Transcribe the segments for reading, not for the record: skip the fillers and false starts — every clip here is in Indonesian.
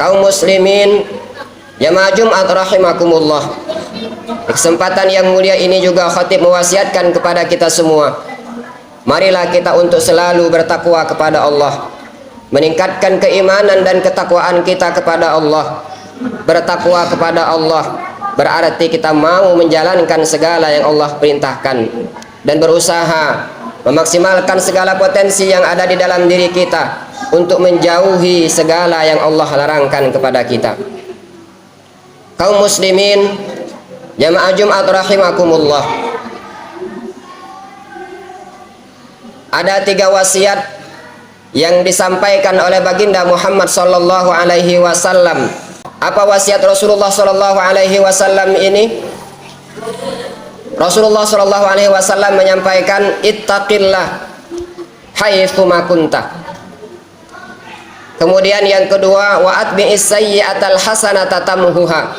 Kaum muslimin jamaah Jumat rahimakumullah. Di kesempatan yang mulia ini juga khatib mewasiatkan kepada kita semua, marilah kita untuk selalu bertakwa kepada Allah, meningkatkan keimanan dan ketakwaan kita kepada Allah. Bertakwa kepada Allah berarti kita mau menjalankan segala yang Allah perintahkan dan berusaha memaksimalkan segala potensi yang ada di dalam diri kita untuk menjauhi segala yang Allah larangkan kepada kita. Kaum muslimin jamaah Jumat rahimakumullah, ada 3 wasiat yang disampaikan oleh baginda Muhammad sallallahu alaihi wasallam. Apa wasiat Rasulullah sallallahu alaihi wasallam ini? Rasulullah sallallahu alaihi wasallam menyampaikan, ittaqillah haitsu ma kunta. Kemudian yang kedua, wa atbi'is sayyi'atal hasanata tamhuha.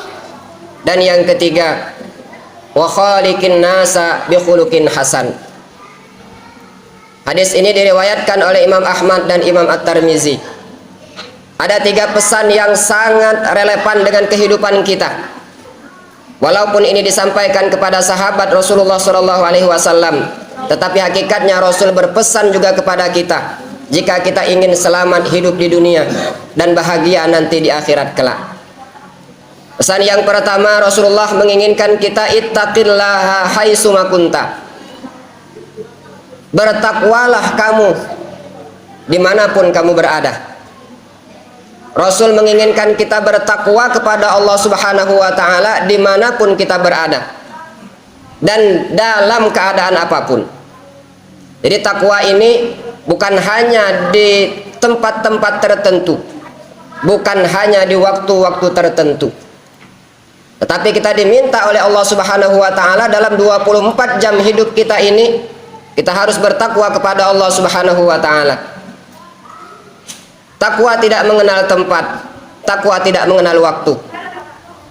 Dan yang ketiga, wa khaliqin nasa bi khuluqin hasan. Hadis ini diriwayatkan oleh Imam Ahmad dan Imam At-Tirmizi. Ada 3 pesan yang sangat relevan dengan kehidupan kita. Walaupun ini disampaikan kepada sahabat Rasulullah SAW, tetapi hakikatnya Rasul berpesan juga kepada kita, jika kita ingin selamat hidup di dunia dan bahagia nanti di akhirat kelak. Pesan yang pertama, Rasulullah menginginkan kita ittaqillaha haitsu ma kunta. Bertakwalah kamu dimanapun kamu berada. Rasul menginginkan kita bertakwa kepada Allah Subhanahu wa ta'ala dimanapun kita berada dan dalam keadaan apapun. Jadi takwa ini bukan hanya di tempat-tempat tertentu, bukan hanya di waktu-waktu tertentu, tetapi kita diminta oleh Allah Subhanahu wa ta'ala dalam 24 jam hidup kita ini, kita harus bertakwa kepada Allah Subhanahu wa ta'ala. Takwa tidak mengenal tempat, takwa tidak mengenal waktu.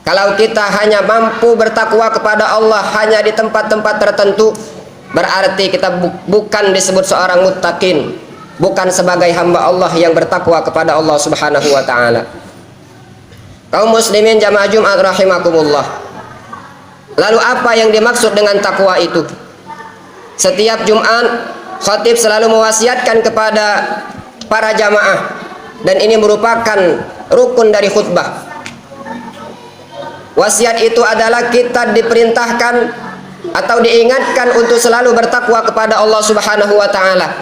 Kalau kita hanya mampu bertakwa kepada Allah hanya di tempat-tempat tertentu, berarti kita bukan disebut seorang muttaqin, bukan sebagai hamba Allah yang bertakwa kepada Allah Subhanahu wa ta'ala. Kaum muslimin jamaah Jumat rahimakumullah, lalu apa yang dimaksud dengan takwa itu? Setiap Jumat khatib selalu mewasiatkan kepada para jamaah, dan ini merupakan rukun dari khutbah. Wasiat itu adalah kita diperintahkan atau diingatkan untuk selalu bertakwa kepada Allah Subhanahu wa ta'ala.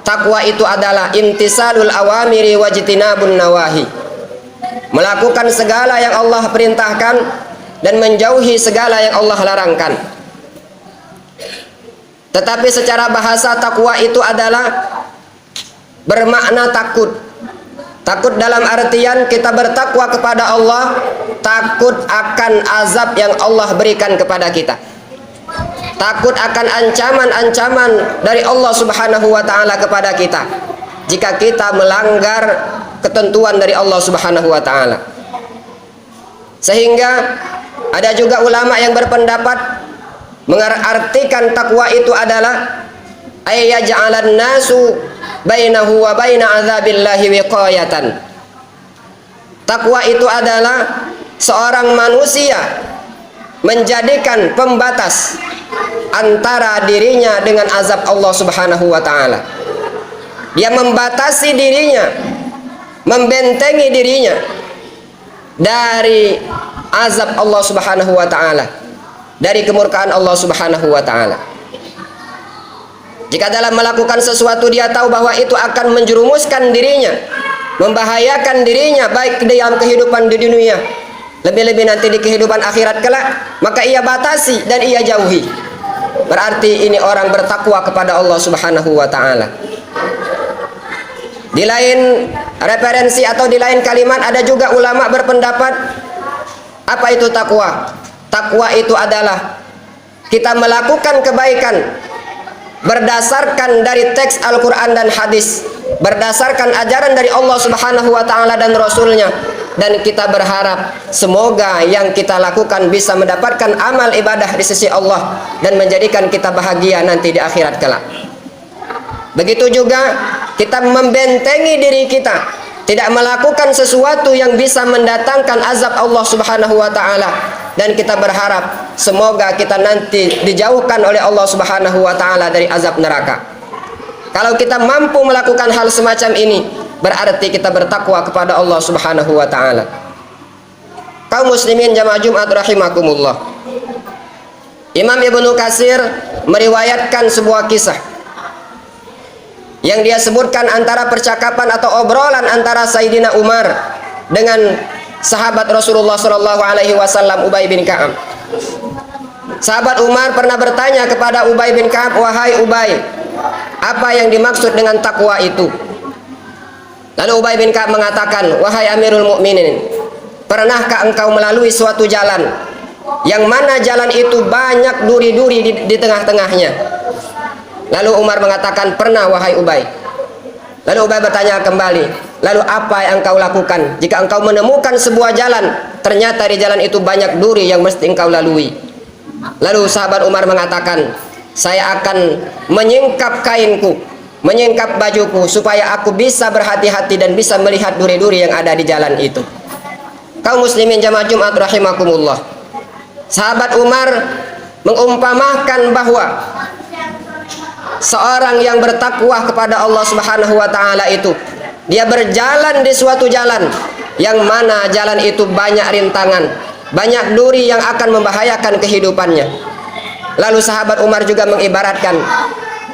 Takwa itu adalah imtisalul awamiri wajtinabun nawahi, melakukan segala yang Allah perintahkan dan menjauhi segala yang Allah larangkan. Tetapi secara bahasa takwa itu adalah bermakna takut. Takut dalam artian kita bertakwa kepada Allah, takut akan azab yang Allah berikan kepada kita, takut akan ancaman-ancaman dari Allah Subhanahu wa ta'ala kepada kita jika kita melanggar ketentuan dari Allah Subhanahu wa ta'ala. Sehingga ada juga ulama yang berpendapat mengartikan takwa itu adalah ayyaj'alan nasu bainahu wa baina azabillahi wiqayatan. Takwa itu adalah seorang manusia menjadikan pembatas antara dirinya dengan azab Allah Subhanahu wa ta'ala. Dia membatasi dirinya, membentengi dirinya dari azab Allah Subhanahu wa ta'ala, dari kemurkaan Allah Subhanahu wa ta'ala. Jika dalam melakukan sesuatu dia tahu bahwa itu akan menjerumuskan dirinya, membahayakan dirinya baik dalam kehidupan di dunia, lebih-lebih nanti di kehidupan akhirat kelak, maka ia batasi dan ia jauhi. Berarti ini orang bertakwa kepada Allah Subhanahu wa ta'ala. Di lain referensi atau di lain kalimat ada juga ulama berpendapat, apa itu takwa? Takwa itu adalah kita melakukan kebaikan berdasarkan dari teks Al-Quran dan hadis, berdasarkan ajaran dari Allah Subhanahu wa ta'ala dan Rasulnya, dan kita berharap semoga yang kita lakukan bisa mendapatkan amal ibadah di sisi Allah dan menjadikan kita bahagia nanti di akhirat kelak. Begitu juga kita membentengi diri kita, tidak melakukan sesuatu yang bisa mendatangkan azab Allah Subhanahu wa taala, dan kita berharap semoga kita nanti dijauhkan oleh Allah Subhanahu wa taala dari azab neraka. Kalau kita mampu melakukan hal semacam ini, berarti kita bertakwa kepada Allah Subhanahu wa taala. Kaum muslimin jamaah Jumat rahimakumullah. Imam Ibnu Katsir meriwayatkan sebuah kisah yang dia sebutkan antara percakapan atau obrolan antara Sayyidina Umar dengan sahabat Rasulullah Shallallahu Alaihi Wasallam Ubay bin Ka'ab. Sahabat Umar pernah bertanya kepada Ubay bin Ka'ab, wahai Ubay, apa yang dimaksud dengan takwa itu? Lalu Ubay bin Ka'ab mengatakan, wahai Amirul Mukminin, pernahkah engkau melalui suatu jalan yang mana jalan itu banyak duri-duri di tengah-tengahnya? Lalu Umar mengatakan, pernah wahai Ubay. Lalu Ubay bertanya kembali, lalu apa yang engkau lakukan jika engkau menemukan sebuah jalan, ternyata di jalan itu banyak duri yang mesti engkau lalui? Lalu sahabat Umar mengatakan, saya akan menyingkap kainku, menyingkap bajuku, supaya aku bisa berhati-hati dan bisa melihat duri-duri yang ada di jalan itu. Kaum muslimin jamaah Jumat rahimakumullah, sahabat Umar mengumpamakan bahwa seorang yang bertakwa kepada Allah Subhanahu wa taala itu, dia berjalan di suatu jalan yang mana jalan itu banyak rintangan, banyak duri yang akan membahayakan kehidupannya. Lalu sahabat Umar juga mengibaratkan,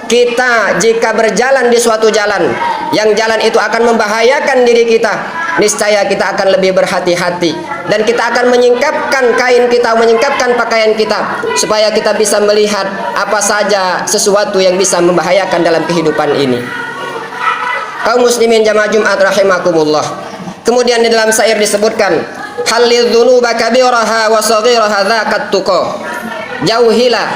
kita jika berjalan di suatu jalan yang jalan itu akan membahayakan diri kita, niscaya kita akan lebih berhati-hati dan kita akan menyingkapkan kain kita, menyingkapkan pakaian kita, supaya kita bisa melihat apa saja sesuatu yang bisa membahayakan dalam kehidupan ini. Kaum muslimin jamaah Jumat rahimakumullah. Kemudian di dalam syair disebutkan, halil dzunuba kabiraha wa saghiraha dzakat tuqa. Jauhilah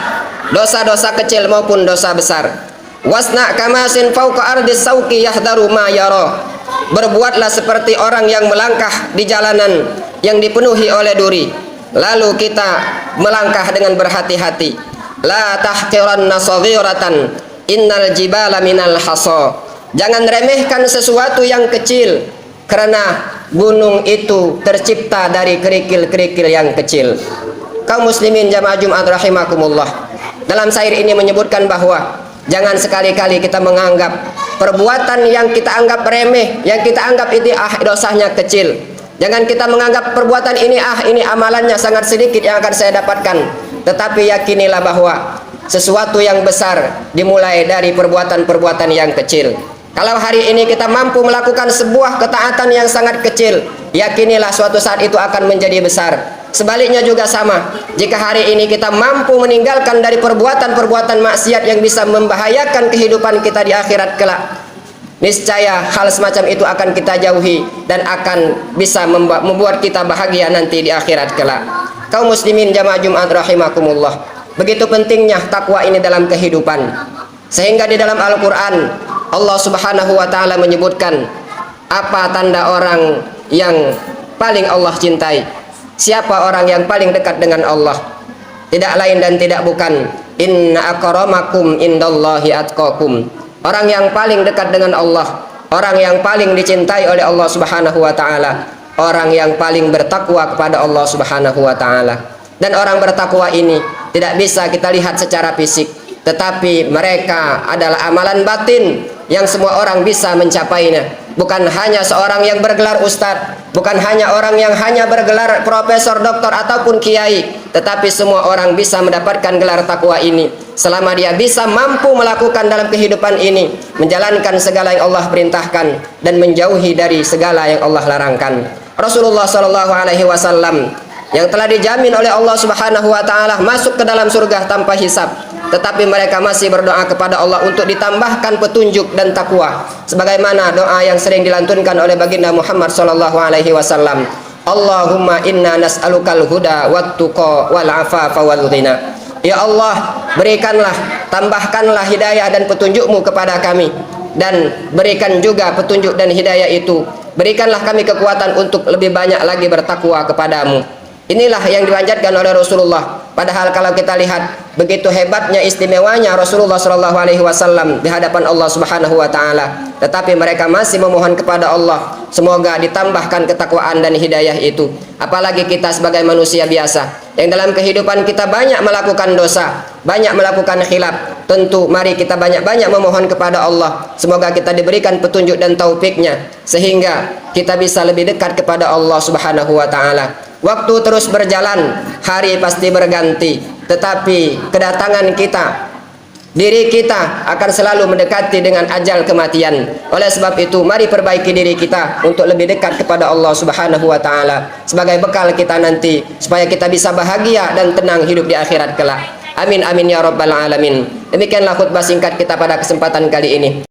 dosa-dosa kecil maupun dosa besar. Wasna kamasin fauqa ardis sauqi yahdaru ma yara. Berbuatlah seperti orang yang melangkah di jalanan yang dipenuhi oleh duri, lalu kita melangkah dengan berhati-hati. La tahqiranna saghiratan innal jibala minal hasa. Jangan remehkan sesuatu yang kecil, karena gunung itu tercipta dari kerikil-kerikil yang kecil. Kaum muslimin jamaah Jumat rahimakumullah, dalam syair ini menyebutkan bahwa jangan sekali-kali kita menganggap perbuatan yang kita anggap remeh, yang kita anggap itu dosanya kecil. Jangan kita menganggap perbuatan ini ini amalannya sangat sedikit yang akan saya dapatkan. Tetapi yakinilah bahwa sesuatu yang besar dimulai dari perbuatan-perbuatan yang kecil. Kalau hari ini kita mampu melakukan sebuah ketaatan yang sangat kecil, yakinilah suatu saat itu akan menjadi besar. Sebaliknya juga sama, jika hari ini kita mampu meninggalkan dari perbuatan-perbuatan maksiat yang bisa membahayakan kehidupan kita di akhirat kelak, niscaya hal semacam itu akan kita jauhi dan akan bisa membuat kita bahagia nanti di akhirat kelak. Kaum muslimin jamaah Jumat rahimakumullah, begitu pentingnya takwa ini dalam kehidupan, sehingga di dalam Al-Quran Allah Subhanahu wa ta'ala menyebutkan apa tanda orang yang paling Allah cintai. Siapa orang yang paling dekat dengan Allah? Tidak lain dan tidak bukan, inna akramakum indallahi atqakum. Orang yang paling dekat dengan Allah, orang yang paling dicintai oleh Allah Subhanahu wa taala, orang yang paling bertakwa kepada Allah Subhanahu wa taala. Dan orang bertakwa ini tidak bisa kita lihat secara fisik, tetapi mereka adalah amalan batin yang semua orang bisa mencapainya. Bukan hanya seorang yang bergelar ustadz, bukan hanya orang yang hanya bergelar profesor, doktor ataupun kiai, tetapi semua orang bisa mendapatkan gelar takwa ini selama dia bisa mampu melakukan dalam kehidupan ini, menjalankan segala yang Allah perintahkan dan menjauhi dari segala yang Allah larangkan. Rasulullah Shallallahu Alaihi Wasallam yang telah dijamin oleh Allah Subhanahu wa taala masuk ke dalam surga tanpa hisab, tetapi mereka masih berdoa kepada Allah untuk ditambahkan petunjuk dan takwa, sebagaimana doa yang sering dilantunkan oleh baginda Muhammad sallallahu alaihi wasallam, Allahumma inna nas'alukal huda wat tuqa wal afafa wal ghina. Ya Allah, berikanlah, tambahkanlah hidayah dan petunjukmu kepada kami, dan berikan juga petunjuk dan hidayah itu, berikanlah kami kekuatan untuk lebih banyak lagi bertakwa kepadamu. Inilah yang dipanjatkan oleh Rasulullah. Padahal kalau kita lihat begitu hebatnya, istimewanya Rasulullah Shallallahu Alaihi Wasallam di hadapan Allah Subhanahu Wa Taala, tetapi mereka masih memohon kepada Allah semoga ditambahkan ketakwaan dan hidayah itu. Apalagi kita sebagai manusia biasa yang dalam kehidupan kita banyak melakukan dosa, banyak melakukan khilaf. Tentu mari kita banyak-banyak memohon kepada Allah semoga kita diberikan petunjuk dan taufiknya sehingga kita bisa lebih dekat kepada Allah Subhanahu Wa Taala. Waktu terus berjalan, hari pasti berganti, tetapi kedatangan kita, diri kita akan selalu mendekati dengan ajal kematian. Oleh sebab itu, mari perbaiki diri kita untuk lebih dekat kepada Allah Subhanahu Wa Taala sebagai bekal kita nanti, supaya kita bisa bahagia dan tenang hidup di akhirat kelak. Amin amin ya rabbal alamin. Demikianlah khutbah singkat kita pada kesempatan kali ini.